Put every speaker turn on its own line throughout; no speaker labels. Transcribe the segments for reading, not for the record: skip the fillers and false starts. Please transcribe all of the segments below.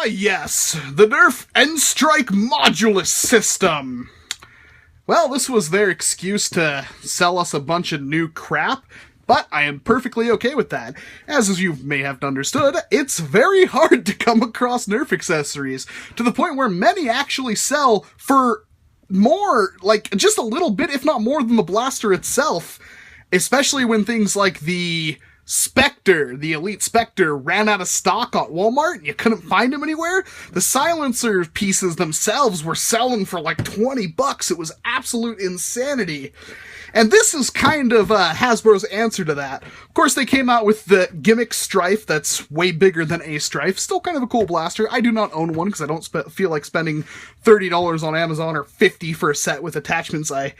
Ah, yes, the Nerf N-Strike Modulus system. Well, this was their excuse to sell us a bunch of new crap, but I am perfectly okay with that. As you may have understood, it's very hard to come across Nerf accessories, to the point where many actually sell for more, like, just a little bit, if not more than the blaster itself. Especially when things like the Spectre, the Elite Spectre, ran out of stock at Walmart and you couldn't find them anywhere. The silencer pieces themselves were selling for like $20. It was absolute insanity. And this is kind of Hasbro's answer to that. Of course, they came out with the Gimmick Strife that's way bigger than a Strife. Still kind of a cool blaster. I do not own one because I don't feel like spending $30 on Amazon or $50 for a set with attachments I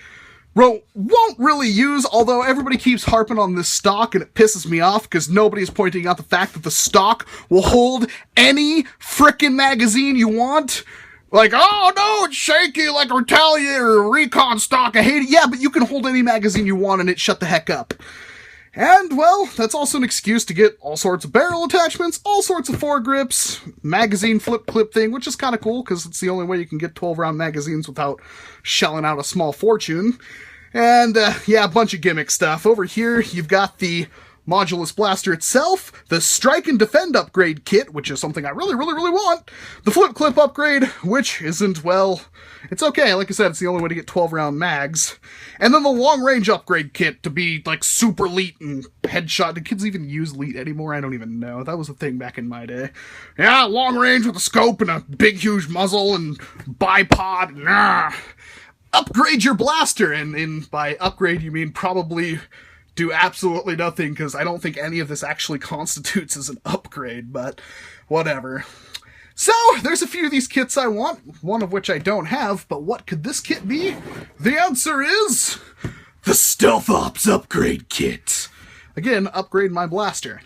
won't really use, although everybody keeps harping on this stock and it pisses me off because nobody's pointing out the fact that the stock will hold any frickin' magazine you want. Like, oh no, it's shaky like a Retaliator or Recon stock, I hate it. Yeah, but you can hold any magazine you want and it shut the heck up. And, well, that's also an excuse to get all sorts of barrel attachments, all sorts of foregrips, magazine flip clip thing, which is kind of cool, because it's the only way you can get 12-round magazines without shelling out a small fortune. And, yeah, a bunch of gimmick stuff. Over here, you've got the Modulus blaster itself, the Strike and Defend upgrade kit, which is something I really want, the flip clip upgrade, which isn't, well, it's okay. Like I said, it's the only way to get 12-round mags. And then the long-range upgrade kit to be, like, super elite and headshot. Do kids even use elite anymore? I don't even know. That was a thing back in my day. Yeah, long range with a scope and a big, huge muzzle and bipod. Nah. Upgrade your blaster. And by upgrade, you mean probably do absolutely nothing, because I don't think any of this actually constitutes as an upgrade, but whatever. So, there's a few of these kits I want, one of which I don't have, but what could this kit be? The answer is the Stealth Ops Upgrade Kit. Again, upgrade my blaster.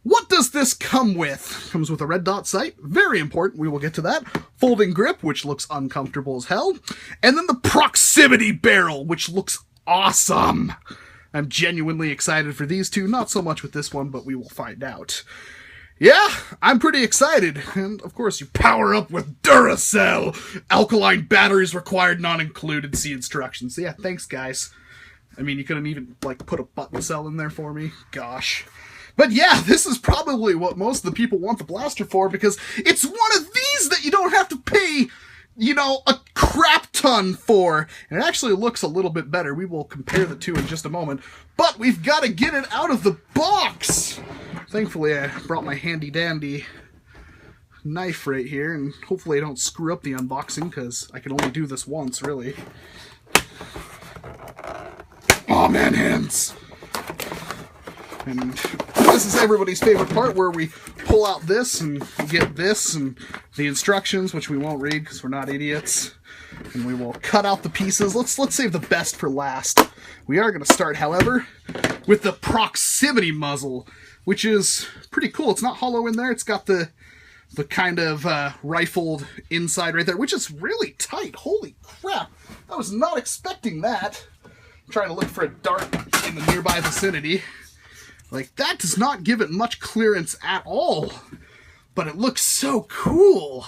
What does this come with? Comes with a red dot sight, very important, we will get to that. Folding grip, which looks uncomfortable as hell. And then the proximity barrel, which looks awesome. I'm genuinely excited for these two, not so much with this one, but we will find out. Yeah, I'm pretty excited. And, of course, you power up with Duracell. Alkaline batteries required, not included. See instructions. Yeah, thanks, guys. I mean, you couldn't even, like, put a button cell in there for me. Gosh. But yeah, this is probably what most of the people want the blaster for, because it's one of these that you don't have to pay, you know, a crap ton for. And it actually looks a little bit better. We will compare the two in just a moment. But we've got to get it out of the box. Thankfully, I brought my handy-dandy knife right here, and hopefully I don't screw up the unboxing, because I can only do this once, really. Aw, man hands! And this is everybody's favorite part, where we pull out this and get this and the instructions, which we won't read because we're not idiots. And we will cut out the pieces. Let's save the best for last. We are going to start, however, with the proximity muzzle, which is pretty cool. It's not hollow in there. It's got the kind of rifled inside right there, which is really tight. Holy crap. I was not expecting that. I'm trying to look for a dart in the nearby vicinity. Like, that does not give it much clearance at all. But it looks so cool.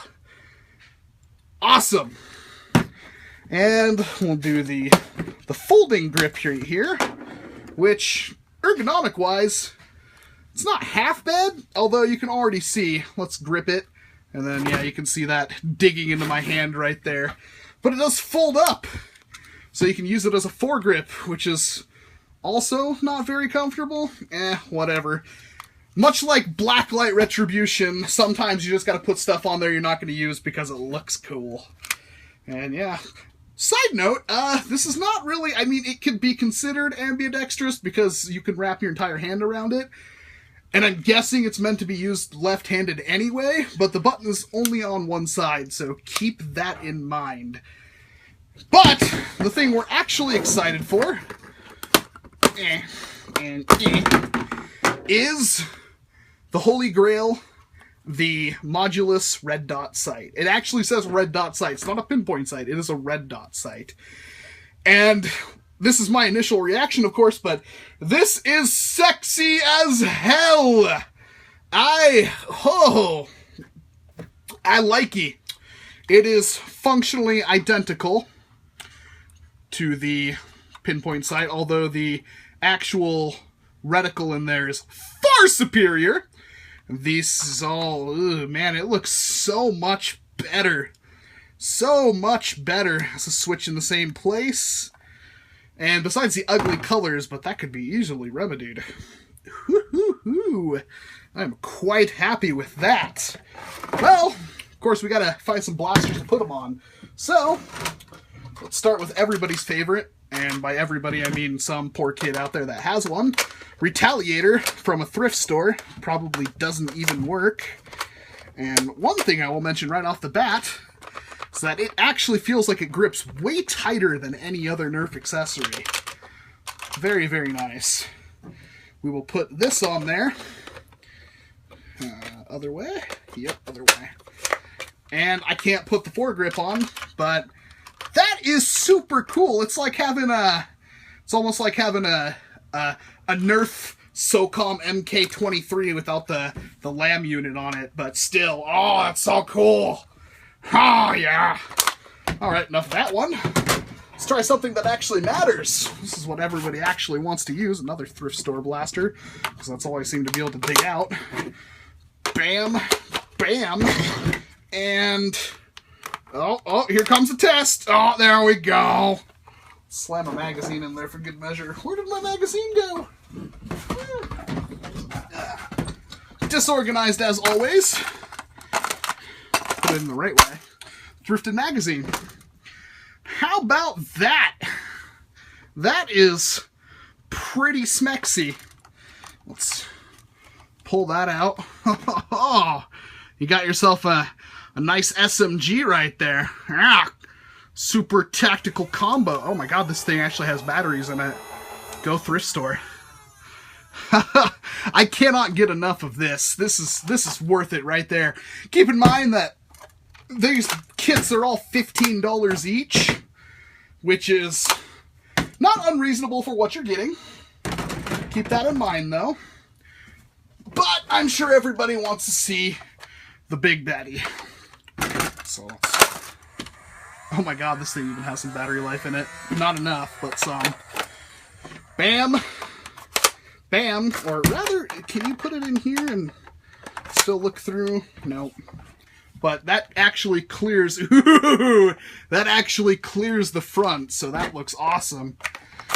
Awesome. And we'll do the folding grip right here, which, ergonomic-wise, it's not half bad, although you can already see. Let's grip it. And then, yeah, you can see that digging into my hand right there. But it does fold up. So you can use it as a foregrip, which is also not very comfortable. Whatever. Much like Blacklight Retribution, sometimes you just gotta put stuff on there you're not gonna use because it looks cool. And yeah. Side note, this is not really, I mean, it could be considered ambidextrous because you can wrap your entire hand around it. And I'm guessing it's meant to be used left-handed anyway, but the button is only on one side, so keep that in mind. But the thing we're actually excited for is the Holy Grail, the Modulus Red Dot Sight. It actually says Red Dot Sight. It's not a pinpoint sight. It is a red dot sight. And this is my initial reaction, of course, but this is sexy as hell. I I like it. It is functionally identical to the pinpoint sight, although the actual reticle in there is far superior. This is all, man, it looks so much better. So much better. It's a switch in the same place. And besides the ugly colors, but that could be easily remedied. Woo-hoo-hoo. I'm quite happy with that. Well, of course, we gotta find some blasters to put them on. So, let's start with everybody's favorite. And by everybody, I mean some poor kid out there that has one. Retaliator from a thrift store. Probably doesn't even work. And one thing I will mention right off the bat is that it actually feels like it grips way tighter than any other Nerf accessory. Very, very nice. We will put this on there. Other way? Yep, other way. And I can't put the foregrip on, but that is super cool. It's like having it's almost like having a Nerf SOCOM MK23 without the LAM unit on it, but still, oh, that's so cool. Oh, yeah. All right, enough of that one. Let's try something that actually matters. This is what everybody actually wants to use, another thrift store blaster, because that's all I seem to be able to dig out. Bam, bam, and oh, here comes the test. Oh, there we go. Slam a magazine in there for good measure. Where did my magazine go? Disorganized as always. Put it in the right way. Thrifted magazine. How about that? That is pretty smexy. Let's pull that out. You got yourself a nice SMG right there. Ah, super tactical combo. Oh my god, this thing actually has batteries in it. Go thrift store. I cannot get enough of this. This is worth it right there. Keep in mind that these kits are all $15 each, which is not unreasonable for what you're getting. Keep that in mind, though. But I'm sure everybody wants to see the big daddy. So, oh my god, this thing even has some battery life in it. Not enough, but some. Bam. Bam. Or rather, can you put it in here and still look through? Nope. But that actually clears, ooh, that actually clears the front, so that looks awesome.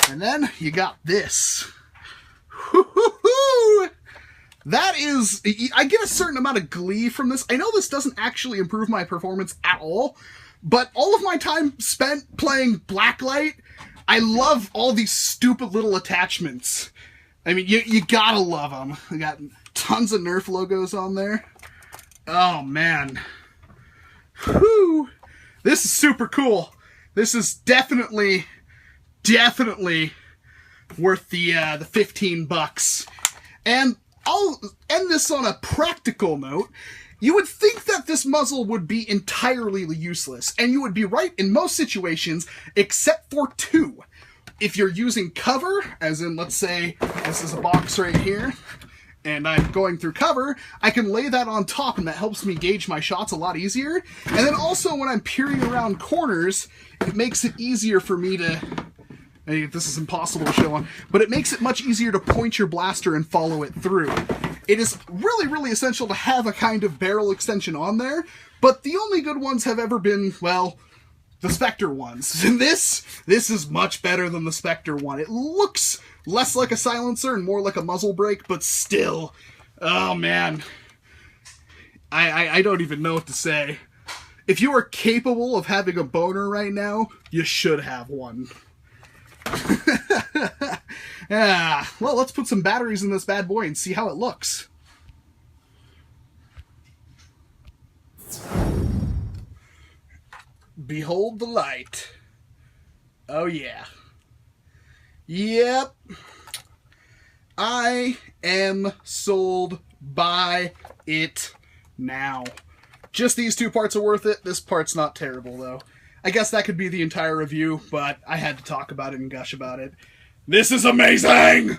And then you got this. That is, I get a certain amount of glee from this. I know this doesn't actually improve my performance at all, but all of my time spent playing Blacklight, I love all these stupid little attachments. I mean, you gotta love them. We got tons of Nerf logos on there. Oh, man. Whew. This is super cool. This is definitely worth the 15 bucks. And I'll end this on a practical note. You would think that this muzzle would be entirely useless, and you would be right in most situations, except for two. If you're using cover, as in, let's say, this is a box right here, and I'm going through cover, I can lay that on top, and that helps me gauge my shots a lot easier. And then also, when I'm peering around corners, it makes it easier for me to... Hey, this is impossible to show on, but it makes it much easier to point your blaster and follow it through. It is really, really essential to have a kind of barrel extension on there, but the only good ones have ever been, well, the Spectre ones. And this is much better than the Spectre one. It looks less like a silencer and more like a muzzle brake, but still, oh man. I don't even know what to say. If you are capable of having a boner right now, you should have one. Yeah, well, let's put some batteries in this bad boy and see how it looks. Behold the light. Oh yeah. Yep. I am sold. Buy it now. Just these two parts are worth it. This part's not terrible, though. I guess that could be the entire review, but I had to talk about it and gush about it. This is amazing!